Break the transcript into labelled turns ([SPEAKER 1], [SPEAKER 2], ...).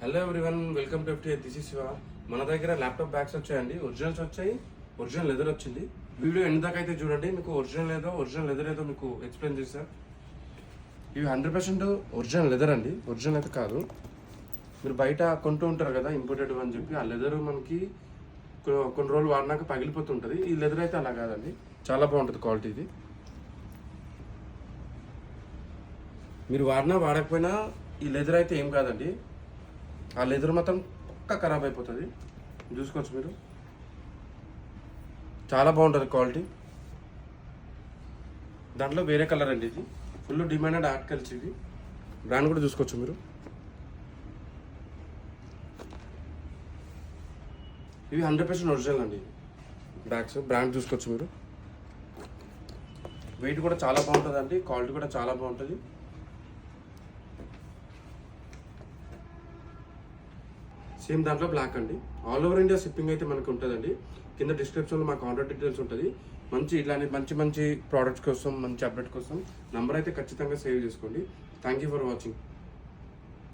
[SPEAKER 1] Hello everyone, welcome to FTI. This is Shiva. మన దగ్గర laptop bags వచ్చాయండి. ఒరిజినల్స్ వచ్చాయి, ఒరిజినల్ లెదర్ వచ్చింది. వీడియో ఎండ్ దాకా అయితే చూడండి, మీకు ఒరిజినల్ లెదర్ ఏదో మీకు ఎక్స్ప్లెయిన్ చేస్తాను. ఇవి 100% ఒరిజినల్ లెదర్ అండి, ఒరిజినల్ అయితే కాదు. మీరు బయట కొంటూ ఉంటారు కదా ఇంపోర్టెడ్ అని చెప్పి, ఆ లెదర్ మనకి కొన్ని రోజులు వాడినాక పగిలిపోతుంటుంది. ఈ లెదర్ అయితే అలా కాదండి, చాలా బాగుంటుంది క్వాలిటీ. ఇది మీరు వాడినా వాడకపోయినా ఈ లెదర్ అయితే ఏం కాదండి. ఆ లెదర్ మాత్రం పక్కా ఖరాబ్ అయిపోతుంది. చూసుకోవచ్చు మీరు, చాలా బాగుంటుంది క్వాలిటీ. దాంట్లో వేరే కలర్ అండి, ఇది ఫుల్ డిమాండెడ్ ఆర్టికల్స్. ఇది బ్రాండ్ కూడా చూసుకోవచ్చు మీరు. ఇవి 100% ఒరిజినల్ అండి బ్యాగ్స్. బ్రాండ్ చూసుకోవచ్చు మీరు. వెయిట్ కూడా చాలా బాగుంటుంది అండి, క్వాలిటీ కూడా చాలా బాగుంటుంది. సేమ్ దాంట్లో బ్లాక్ అండి. ఆల్ ఓవర్ ఇండియా షిప్పింగ్ అయితే మనకు ఉంటుందండి. కింద డిస్క్రిప్షన్లో మా కాంటాక్ట్ డీటెయిల్స్ ఉంటుంది. ఇట్లాంటి మంచి ప్రోడక్ట్స్ కోసం, మంచి అప్డేట్ కోసం నంబర్ అయితే ఖచ్చితంగా సేవ్ చేసుకోండి. Thank you for watching.